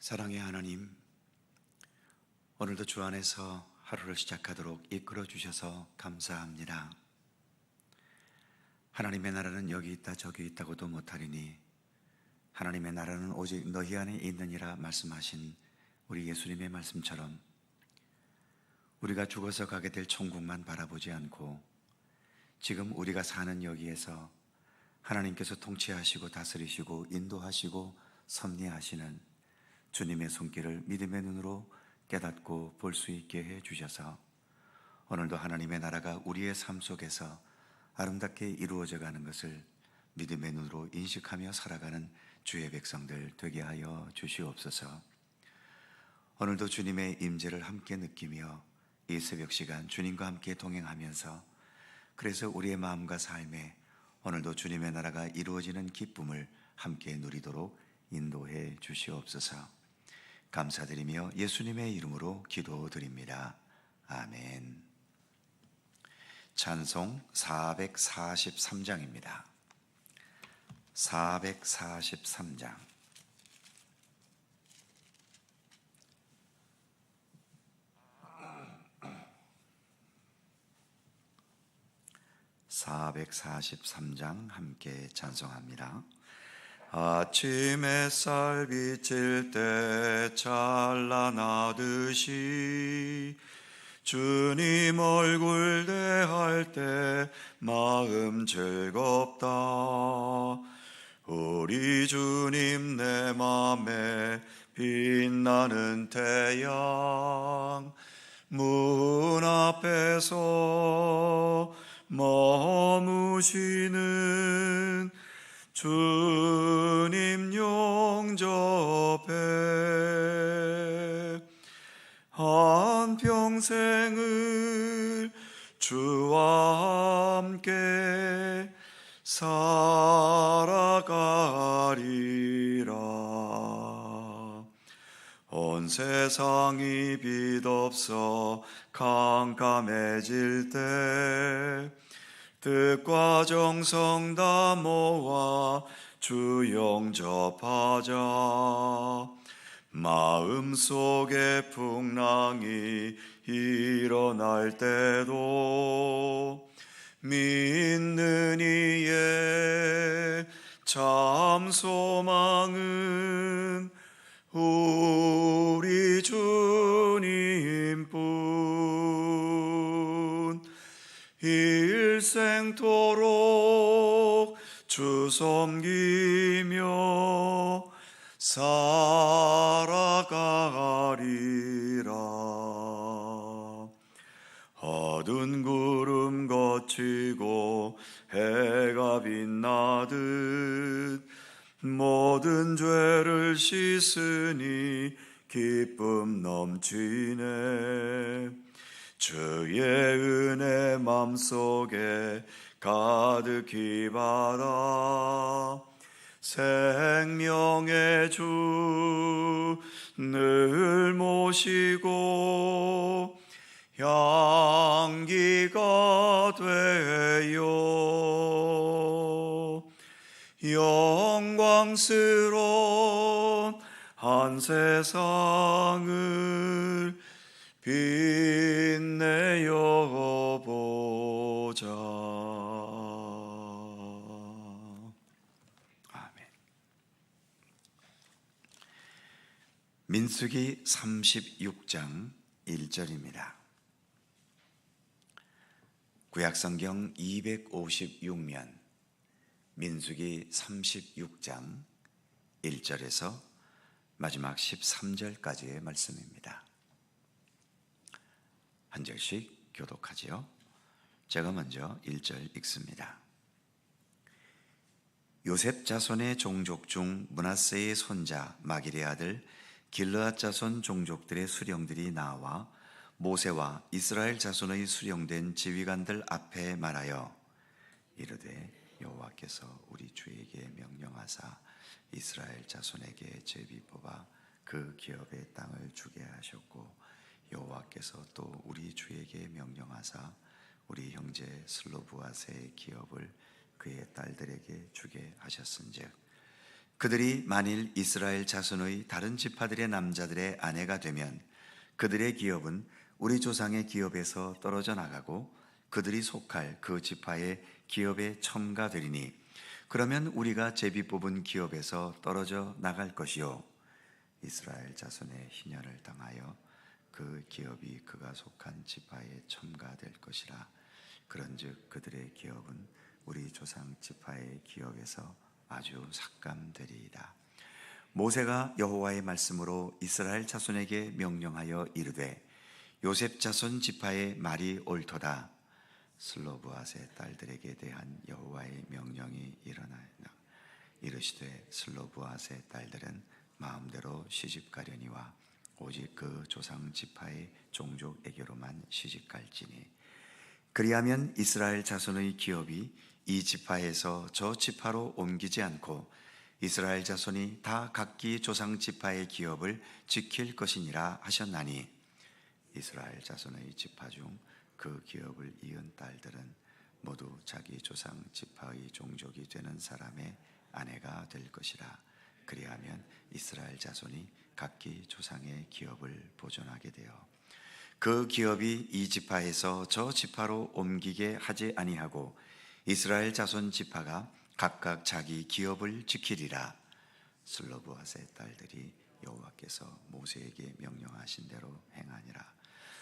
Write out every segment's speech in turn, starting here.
사랑의 하나님, 오늘도 주 안에서 하루를 시작하도록 이끌어 주셔서 감사합니다. 하나님의 나라는 여기 있다 저기 있다고도 못하리니 하나님의 나라는 오직 너희 안에 있느니라 말씀하신 우리 예수님의 말씀처럼 우리가 죽어서 가게 될 천국만 바라보지 않고 지금 우리가 사는 여기에서 하나님께서 통치하시고 다스리시고 인도하시고 섭리하시는 주님의 손길을 믿음의 눈으로 깨닫고 볼 수 있게 해 주셔서 오늘도 하나님의 나라가 우리의 삶 속에서 아름답게 이루어져 가는 것을 믿음의 눈으로 인식하며 살아가는 주의 백성들 되게 하여 주시옵소서. 오늘도 주님의 임재를 함께 느끼며 이 새벽 시간 주님과 함께 동행하면서 그래서 우리의 마음과 삶에 오늘도 주님의 나라가 이루어지는 기쁨을 함께 누리도록 인도해 주시옵소서. 감사드리며 예수님의 이름으로 기도드립니다. 아멘. 찬송 443장입니다. 443장. 함께 찬송합니다. 아침 햇살 비칠 때 찬란하듯이 주님 얼굴 대할 때 마음 즐겁다. 우리 주님 내 맘에 빛나는 태양 문 앞에서 머무시는 주님 영접해 한평생을 주와 함께 살아가리라. 온 세상이 빛없어 캄캄해질 때 뜻과 정성 다 모아 주 영접하자. 마음속에 풍랑이 일어날 때도 믿는 이의 참 소망은 우리 주님뿐. 일생토록 주 섬기며 살아가리라. 어두운 구름 거치고 해가 빛나듯 모든 죄를 씻으니 기쁨 넘치네. 주의 은혜 맘속에 가득히 받아 생명의 주 늘 모시고 향기가 되어 영광스러운 한 세상을 빛내어 보자. 아멘. 민수기 36장 1절입니다. 구약성경 256면 민수기 36장 1절에서 마지막 13절까지의 말씀입니다. 한 절씩 교독하지요. 제가 먼저 1절 읽습니다. 요셉 자손의 종족 중 므낫세의 손자 마길의 아들 길르앗 자손 종족들의 수령들이 나와 모세와 이스라엘 자손의 수령된 지휘관들 앞에 말하여 이르되 여호와께서 우리 주에게 명령하사 이스라엘 자손에게 제비 뽑아 그 기업의 땅을 주게 하셨고 여호와께서 또 우리 주에게 명령하사 우리 형제 슬로브앗의 기업을 그의 딸들에게 주게 하셨은즉 그들이 만일 이스라엘 자손의 다른 지파들의 남자들의 아내가 되면 그들의 기업은 우리 조상의 기업에서 떨어져 나가고 그들이 속할 그 지파의 기업에 첨가되리니 그러면 우리가 제비 뽑은 기업에서 떨어져 나갈 것이요 이스라엘 자손의 희년을 당하여 그 기업이 그가 속한 지파에 첨가될 것이라. 그런즉 그들의 기업은 우리 조상 지파의 기업에서 아주 삭감되리이다. 모세가 여호와의 말씀으로 이스라엘 자손에게 명령하여 이르되 요셉 자손 지파의 말이 옳도다. 슬로브앗의 딸들에게 대한 여호와의 명령이 일어나나 이르시되 슬로브앗의 딸들은 마음대로 시집가려니와 오직 그 조상 지파의 종족에게로만 시집갈지니 그리하면 이스라엘 자손의 기업이 이 지파에서 저 지파로 옮기지 않고 이스라엘 자손이 다 각기 조상 지파의 기업을 지킬 것이니라 하셨나니 이스라엘 자손의 지파 중 그 기업을 이은 딸들은 모두 자기 조상 지파의 종족이 되는 사람의 아내가 될 것이라. 그리하면 이스라엘 자손이 각기 조상의 기업을 보존하게 되어 그 기업이 이 지파에서 저 지파로 옮기게 하지 아니하고 이스라엘 자손 지파가 각각 자기 기업을 지키리라. 슬로브앗의 딸들이 여호와께서 모세에게 명령하신 대로 행하니라.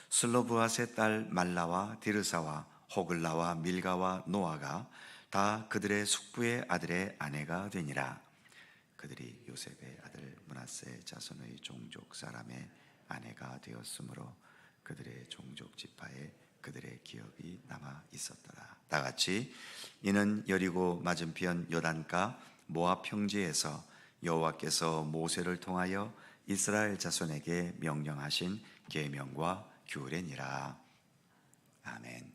슬로브앗의 딸 말라와 디르사와 호글라와 밀가와 노아가 다 그들의 숙부의 아들의 아내가 되니라. 그들이 요셉의 아들 므낫세 자손의 종족 사람의 아내가 되었으므로 그들의 종족 지파에 그들의 기업이 남아 있었더라. 다 같이 이는 여리고 맞은편 요단가 모압 평지에서 여호와께서 모세를 통하여 이스라엘 자손에게 명령하신 계명과 규례니라. 아멘.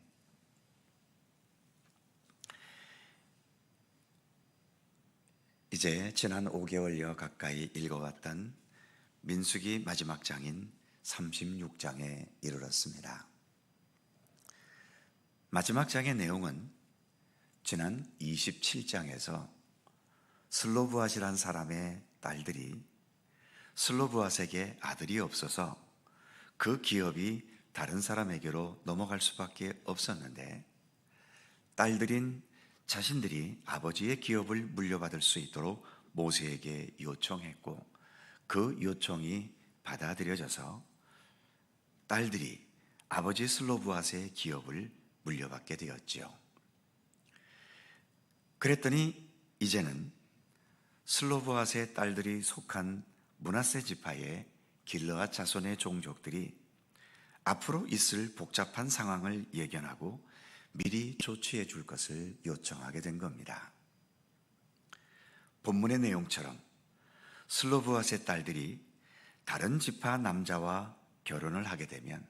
이제 지난 5개월여 가까이 읽어왔던 민수기 마지막 장인 36장에 이르렀습니다. 마지막 장의 내용은 지난 27장에서 슬로브앗이란 사람의 딸들이 슬로브앗에게 아들이 없어서 그 기업이 다른 사람에게로 넘어갈 수밖에 없었는데 딸들인 자신들이 아버지의 기업을 물려받을 수 있도록 모세에게 요청했고 그 요청이 받아들여져서 딸들이 아버지 슬로브앗의 기업을 물려받게 되었지요. 그랬더니 이제는 슬로브앗의 딸들이 속한 므낫세 지파의 길르앗 자손의 종족들이 앞으로 있을 복잡한 상황을 예견하고 미리 조치해 줄 것을 요청하게 된 겁니다. 본문의 내용처럼 슬로브앗의 딸들이 다른 지파 남자와 결혼을 하게 되면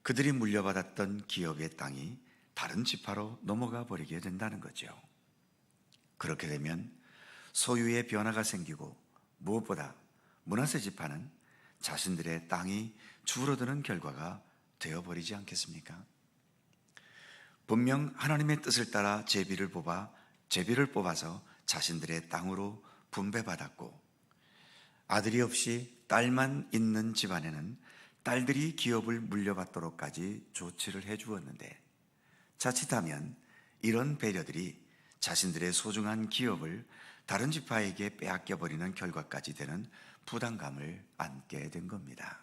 그들이 물려받았던 기업의 땅이 다른 지파로 넘어가 버리게 된다는 거죠. 그렇게 되면 소유의 변화가 생기고 무엇보다 므낫세 지파는 자신들의 땅이 줄어드는 결과가 되어버리지 않겠습니까? 분명 하나님의 뜻을 따라 제비를 뽑아서 자신들의 땅으로 분배받았고 아들이 없이 딸만 있는 집안에는 딸들이 기업을 물려받도록까지 조치를 해주었는데 자칫하면 이런 배려들이 자신들의 소중한 기업을 다른 지파에게 빼앗겨버리는 결과까지 되는 부담감을 안게 된 겁니다.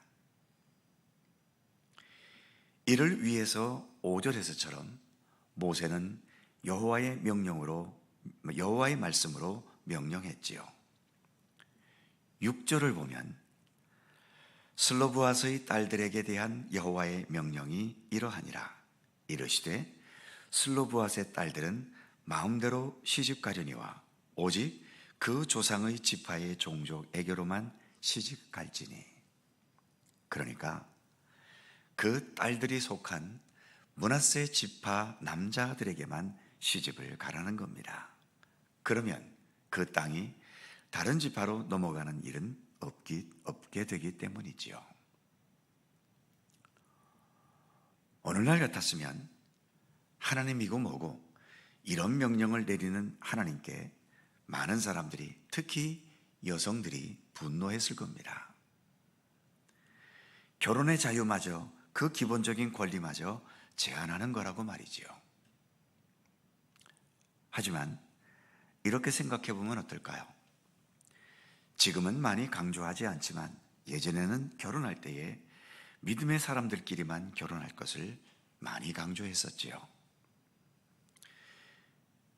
이를 위해서 5절에서처럼 모세는 여호와의 말씀으로 명령했지요. 6절을 보면 슬로브앗의 딸들에게 대한 여호와의 명령이 이러하니라. 이르시되 슬로브앗의 딸들은 마음대로 시집가려니와 오직 그 조상의 지파의 종족에게로만 시집갈지니. 그러니까 그 딸들이 속한 므낫세 지파 남자들에게만 시집을 가라는 겁니다. 그러면 그 땅이 다른 지파로 넘어가는 일은 없게 되기 때문이지요. 오늘날 같았으면 하나님이고 뭐고 이런 명령을 내리는 하나님께 많은 사람들이, 특히 여성들이 분노했을 겁니다. 결혼의 자유마저, 그 기본적인 권리마저 제한하는 거라고 말이지요. 하지만 이렇게 생각해 보면 어떨까요? 지금은 많이 강조하지 않지만 예전에는 결혼할 때에 믿음의 사람들끼리만 결혼할 것을 많이 강조했었지요.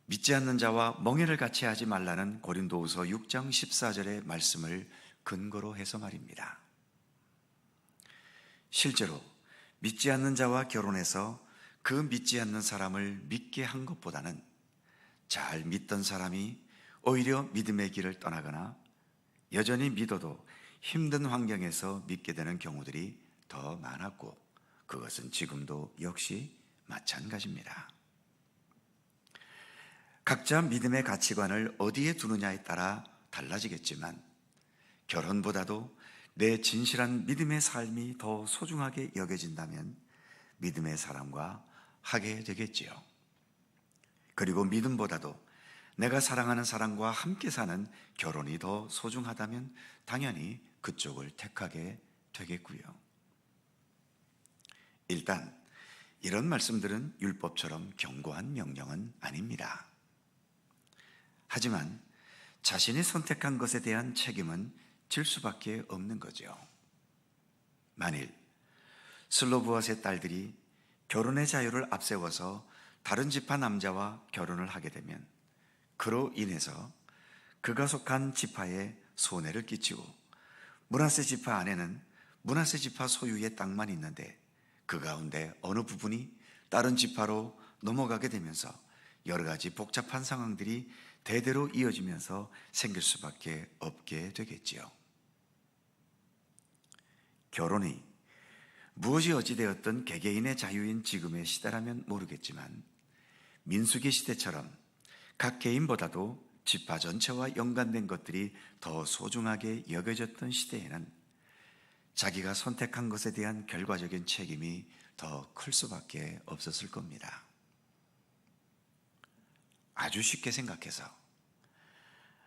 믿지 않는 자와 멍해를 같이 하지 말라는 고린도후서 6장 14절의 말씀을 근거로 해서 말입니다. 실제로 믿지 않는 자와 결혼해서 그 믿지 않는 사람을 믿게 한 것보다는 잘 믿던 사람이 오히려 믿음의 길을 떠나거나 여전히 믿어도 힘든 환경에서 믿게 되는 경우들이 더 많았고, 그것은 지금도 역시 마찬가지입니다. 각자 믿음의 가치관을 어디에 두느냐에 따라 달라지겠지만 결혼보다도 내 진실한 믿음의 삶이 더 소중하게 여겨진다면 믿음의 사람과 하게 되겠지요. 그리고 믿음보다도 내가 사랑하는 사람과 함께 사는 결혼이 더 소중하다면 당연히 그쪽을 택하게 되겠고요. 일단 이런 말씀들은 율법처럼 견고한 명령은 아닙니다. 하지만 자신이 선택한 것에 대한 책임은 질 수밖에 없는 거죠. 만일 슬로브아스의 딸들이 결혼의 자유를 앞세워서 다른 지파 남자와 결혼을 하게 되면 그로 인해서 그가 속한 지파에 손해를 끼치고, 므낫세 지파 안에는 므낫세 지파 소유의 땅만 있는데 그 가운데 어느 부분이 다른 지파로 넘어가게 되면서 여러 가지 복잡한 상황들이 대대로 이어지면서 생길 수밖에 없게 되겠지요. 결혼이 무엇이 어찌되었든 개개인의 자유인 지금의 시대라면 모르겠지만 민수기 시대처럼 각 개인보다도 지파 전체와 연관된 것들이 더 소중하게 여겨졌던 시대에는 자기가 선택한 것에 대한 결과적인 책임이 더 클 수밖에 없었을 겁니다. 아주 쉽게 생각해서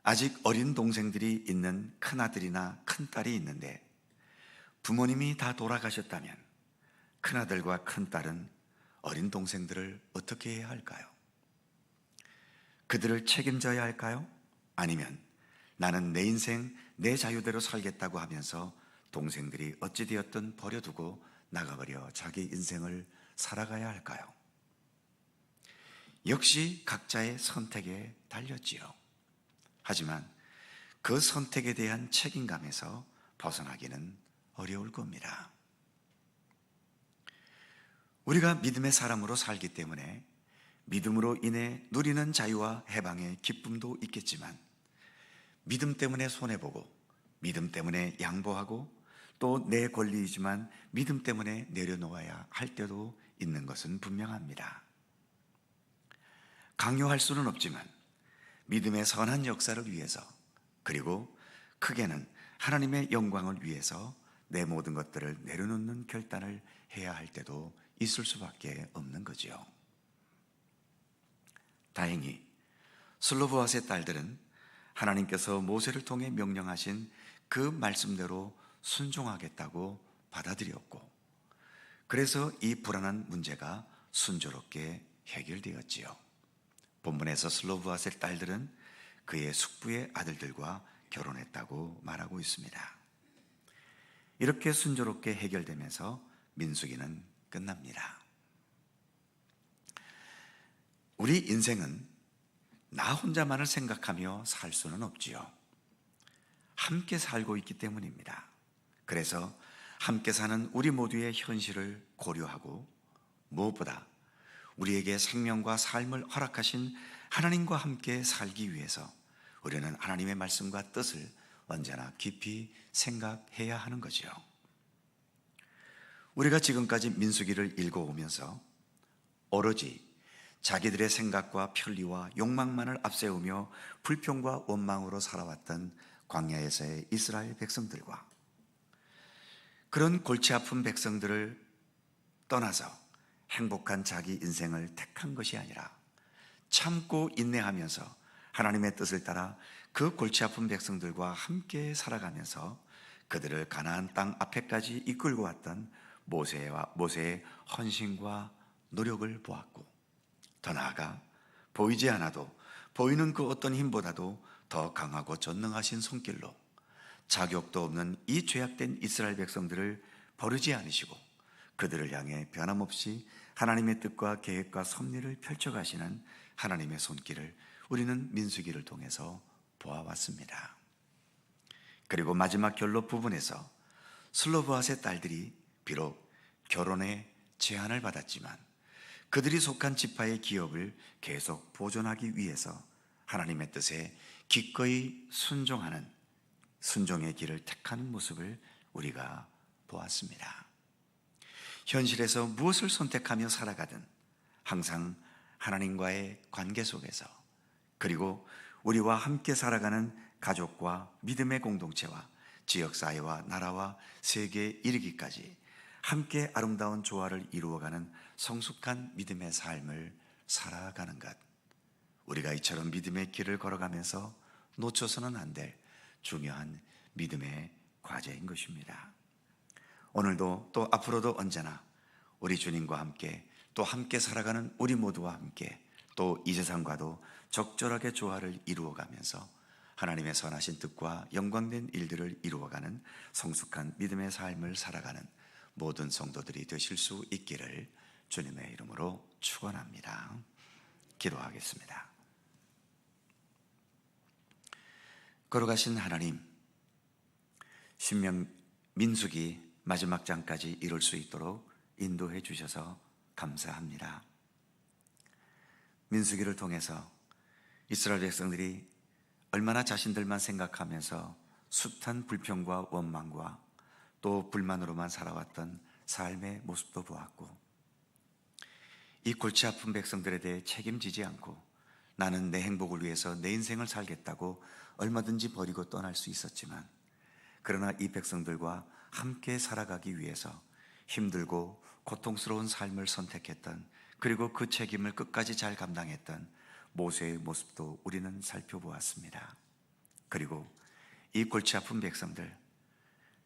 아직 어린 동생들이 있는 큰아들이나 큰딸이 있는데 부모님이 다 돌아가셨다면 큰아들과 큰딸은 어린 동생들을 어떻게 해야 할까요? 그들을 책임져야 할까요? 아니면 나는 내 인생 내 자유대로 살겠다고 하면서 동생들이 어찌되었든 버려두고 나가버려 자기 인생을 살아가야 할까요? 역시 각자의 선택에 달렸지요. 하지만 그 선택에 대한 책임감에서 벗어나기는 어려울 겁니다. 우리가 믿음의 사람으로 살기 때문에 믿음으로 인해 누리는 자유와 해방의 기쁨도 있겠지만 믿음 때문에 손해보고 믿음 때문에 양보하고 또 내 권리이지만 믿음 때문에 내려놓아야 할 때도 있는 것은 분명합니다. 강요할 수는 없지만 믿음의 선한 역사를 위해서, 그리고 크게는 하나님의 영광을 위해서 내 모든 것들을 내려놓는 결단을 해야 할 때도 있을 수밖에 없는 거지요. 다행히 슬로브아스의 딸들은 하나님께서 모세를 통해 명령하신 그 말씀대로 순종하겠다고 받아들였고, 그래서 이 불안한 문제가 순조롭게 해결되었지요. 본문에서 슬로브아스의 딸들은 그의 숙부의 아들들과 결혼했다고 말하고 있습니다. 이렇게 순조롭게 해결되면서 민수기는 끝납니다. 우리 인생은 나 혼자만을 생각하며 살 수는 없지요. 함께 살고 있기 때문입니다. 그래서 함께 사는 우리 모두의 현실을 고려하고 무엇보다 우리에게 생명과 삶을 허락하신 하나님과 함께 살기 위해서 우리는 하나님의 말씀과 뜻을 언제나 깊이 생각해야 하는 거지요. 우리가 지금까지 민수기를 읽어오면서 오로지 자기들의 생각과 편리와 욕망만을 앞세우며 불평과 원망으로 살아왔던 광야에서의 이스라엘 백성들과 그런 골치 아픈 백성들을 떠나서 행복한 자기 인생을 택한 것이 아니라 참고 인내하면서 하나님의 뜻을 따라 그 골치 아픈 백성들과 함께 살아가면서 그들을 가나안 땅 앞에까지 이끌고 왔던 모세의 헌신과 노력을 보았고, 더 나아가 보이지 않아도 보이는 그 어떤 힘보다도 더 강하고 전능하신 손길로 자격도 없는 이 죄악된 이스라엘 백성들을 버리지 않으시고 그들을 향해 변함없이 하나님의 뜻과 계획과 섭리를 펼쳐가시는 하나님의 손길을 우리는 민수기를 통해서 보아왔습니다. 그리고 마지막 결론 부분에서 슬로브앗의 딸들이 비록 결혼의 제한을 받았지만 그들이 속한 지파의 기업을 계속 보존하기 위해서 하나님의 뜻에 기꺼이 순종하는 순종의 길을 택하는 모습을 우리가 보았습니다. 현실에서 무엇을 선택하며 살아가든 항상 하나님과의 관계 속에서, 그리고 우리와 함께 살아가는 가족과 믿음의 공동체와 지역사회와 나라와 세계에 이르기까지 함께 아름다운 조화를 이루어가는 성숙한 믿음의 삶을 살아가는 것, 우리가 이처럼 믿음의 길을 걸어가면서 놓쳐서는 안 될 중요한 믿음의 과제인 것입니다. 오늘도 또 앞으로도 언제나 우리 주님과 함께 또 함께 살아가는 우리 모두와 함께 또 이 세상과도 적절하게 조화를 이루어가면서 하나님의 선하신 뜻과 영광된 일들을 이루어가는 성숙한 믿음의 삶을 살아가는 모든 성도들이 되실 수 있기를 주님의 이름으로 축원합니다. 기도하겠습니다. 걸어가신 하나님, 신명 민수기 마지막 장까지 이룰 수 있도록 인도해 주셔서 감사합니다. 민수기를 통해서 이스라엘 백성들이 얼마나 자신들만 생각하면서 숱한 불평과 원망과 또 불만으로만 살아왔던 삶의 모습도 보았고, 이 골치 아픈 백성들에 대해 책임지지 않고 나는 내 행복을 위해서 내 인생을 살겠다고 얼마든지 버리고 떠날 수 있었지만, 그러나 이 백성들과 함께 살아가기 위해서 힘들고 고통스러운 삶을 선택했던, 그리고 그 책임을 끝까지 잘 감당했던 모세의 모습도 우리는 살펴보았습니다. 그리고 이 골치 아픈 백성들,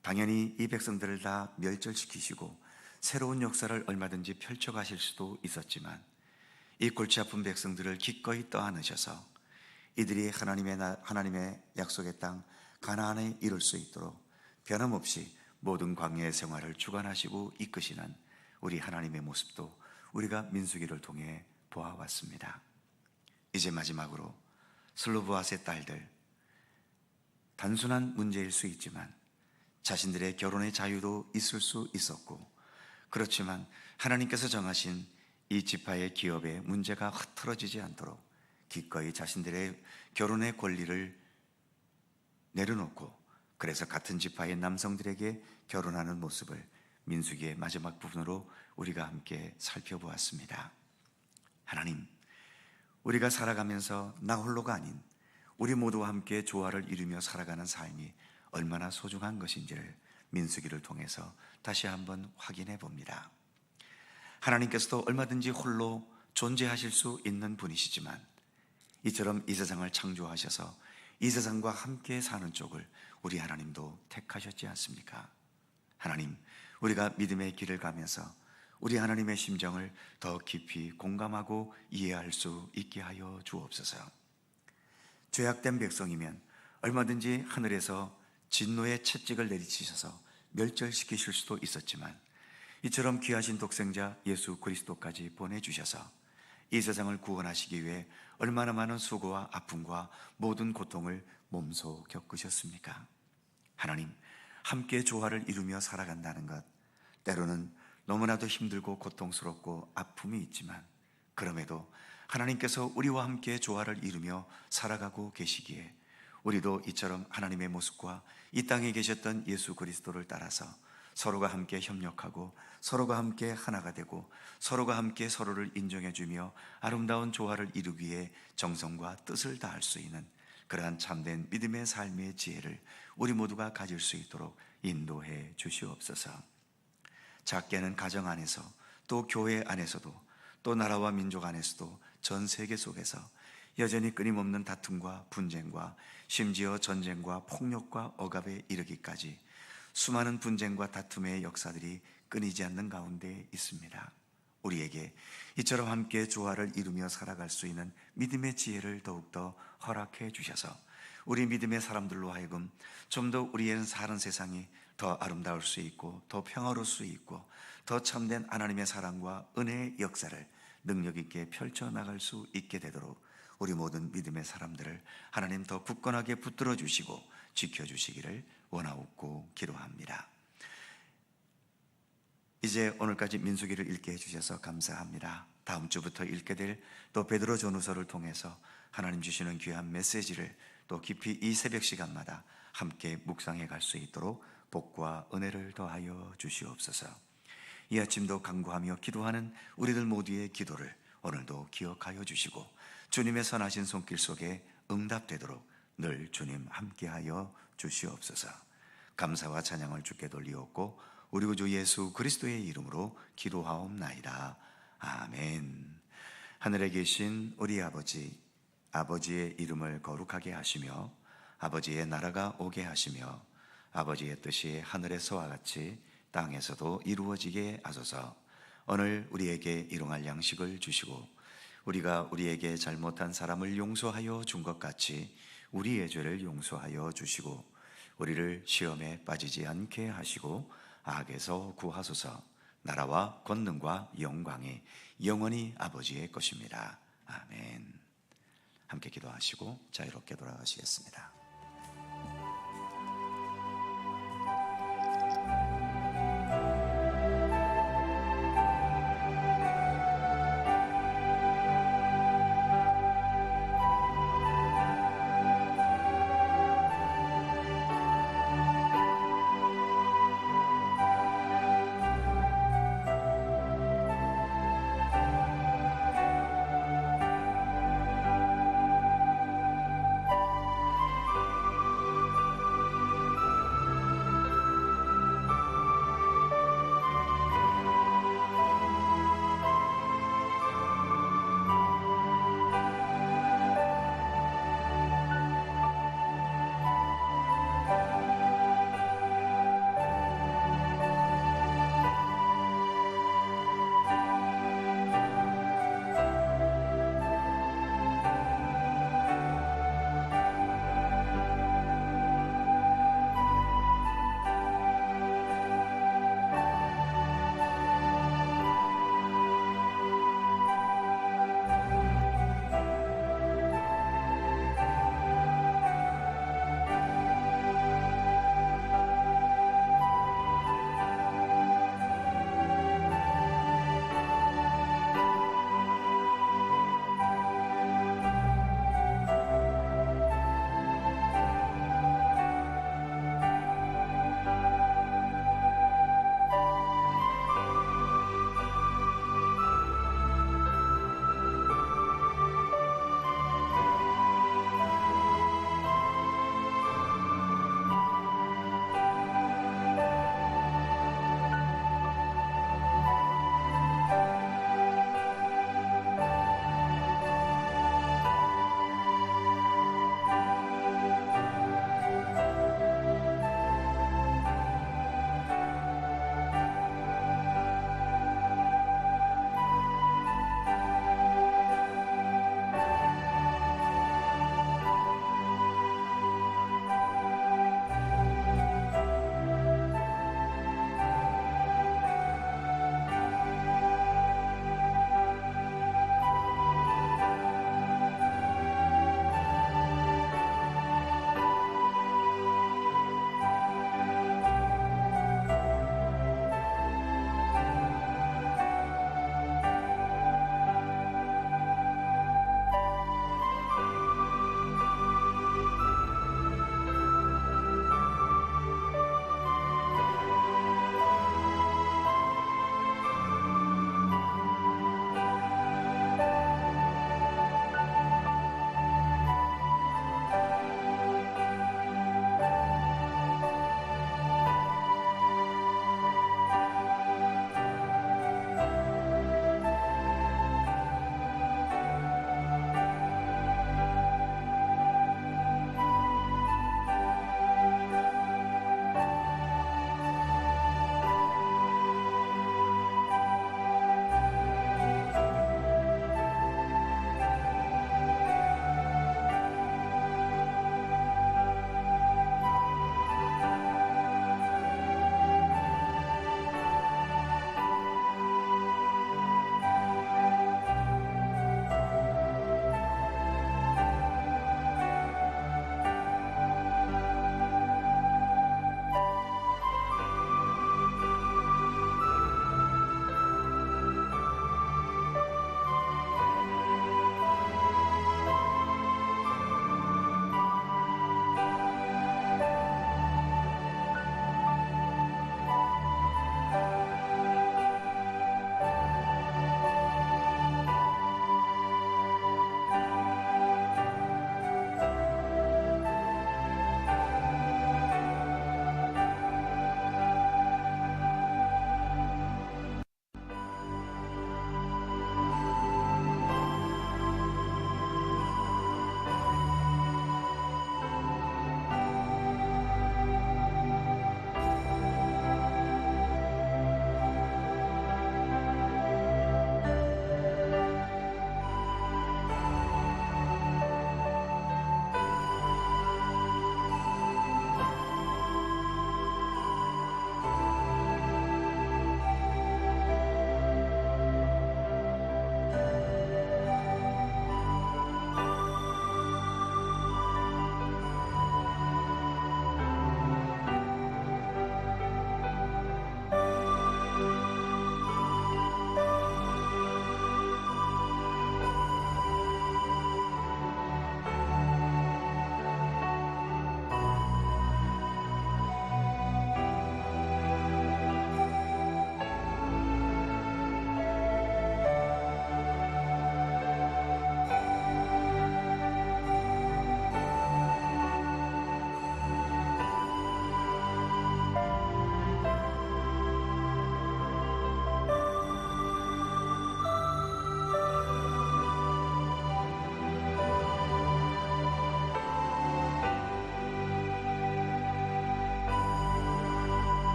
당연히 이 백성들을 다 멸절시키시고 새로운 역사를 얼마든지 펼쳐가실 수도 있었지만, 이 골치 아픈 백성들을 기꺼이 떠안으셔서 이들이 하나님의 약속의 땅 가나안에 이룰 수 있도록 변함없이 모든 광야의 생활을 주관하시고 이끄시는 우리 하나님의 모습도 우리가 민수기를 통해 보아왔습니다. 이제 마지막으로 슬로브앗의 딸들, 단순한 문제일 수 있지만 자신들의 결혼의 자유도 있을 수 있었고, 그렇지만 하나님께서 정하신 이 지파의 기업에 문제가 흐트러지지 않도록 기꺼이 자신들의 결혼의 권리를 내려놓고, 그래서 같은 지파의 남성들에게 결혼하는 모습을 민수기의 마지막 부분으로 우리가 함께 살펴보았습니다. 하나님, 우리가 살아가면서 나 홀로가 아닌 우리 모두와 함께 조화를 이루며 살아가는 삶이 얼마나 소중한 것인지를 민수기를 통해서 다시 한번 확인해 봅니다. 하나님께서도 얼마든지 홀로 존재하실 수 있는 분이시지만 이처럼 이 세상을 창조하셔서 이 세상과 함께 사는 쪽을 우리 하나님도 택하셨지 않습니까? 하나님, 우리가 믿음의 길을 가면서 우리 하나님의 심정을 더 깊이 공감하고 이해할 수 있게 하여 주옵소서. 죄악된 백성이면 얼마든지 하늘에서 진노의 채찍을 내리치셔서 멸절시키실 수도 있었지만, 이처럼 귀하신 독생자 예수 그리스도까지 보내주셔서 이 세상을 구원하시기 위해 얼마나 많은 수고와 아픔과 모든 고통을 몸소 겪으셨습니까? 하나님, 함께 조화를 이루며 살아간다는 것, 때로는 너무나도 힘들고 고통스럽고 아픔이 있지만, 그럼에도 하나님께서 우리와 함께 조화를 이루며 살아가고 계시기에 우리도 이처럼 하나님의 모습과 이 땅에 계셨던 예수 그리스도를 따라서 서로가 함께 협력하고 서로가 함께 하나가 되고 서로가 함께 서로를 인정해주며 아름다운 조화를 이루기에 정성과 뜻을 다할 수 있는 그러한 참된 믿음의 삶의 지혜를 우리 모두가 가질 수 있도록 인도해 주시옵소서. 작게는 가정 안에서, 또 교회 안에서도, 또 나라와 민족 안에서도 전 세계 속에서 여전히 끊임없는 다툼과 분쟁과 심지어 전쟁과 폭력과 억압에 이르기까지 수많은 분쟁과 다툼의 역사들이 끊이지 않는 가운데 있습니다. 우리에게 이처럼 함께 조화를 이루며 살아갈 수 있는 믿음의 지혜를 더욱더 허락해 주셔서 우리 믿음의 사람들로 하여금 좀 더 우리의 사는 세상이 더 아름다울 수 있고 더 평화로울 수 있고 더 참된 하나님의 사랑과 은혜의 역사를 능력 있게 펼쳐나갈 수 있게 되도록 우리 모든 믿음의 사람들을 하나님 더 굳건하게 붙들어 주시고 지켜주시기를 원하옵고 기도합니다. 이제 오늘까지 민수기를 읽게 해주셔서 감사합니다. 다음 주부터 읽게 될 또 베드로 전후서를 통해서 하나님 주시는 귀한 메시지를 또 깊이 이 새벽 시간마다 함께 묵상해 갈 수 있도록 복과 은혜를 더하여 주시옵소서. 이 아침도 간구하며 기도하는 우리들 모두의 기도를 오늘도 기억하여 주시고 주님의 선하신 손길 속에 응답되도록 늘 주님 함께하여 주시옵소서. 감사와 찬양을 주께 돌리옵고 우리 구주 예수 그리스도의 이름으로 기도하옵나이다. 아멘. 하늘에 계신 우리 아버지, 아버지의 이름을 거룩하게 하시며 아버지의 나라가 오게 하시며 아버지의 뜻이 하늘에서와 같이 땅에서도 이루어지게 하소서. 오늘 우리에게 일용할 양식을 주시고 우리가 우리에게 잘못한 사람을 용서하여 준 것 같이 우리의 죄를 용서하여 주시고 우리를 시험에 빠지지 않게 하시고 악에서 구하소서. 나라와 권능과 영광이 영원히 아버지의 것입니다. 아멘. 함께 기도하시고 자유롭게 돌아가시겠습니다.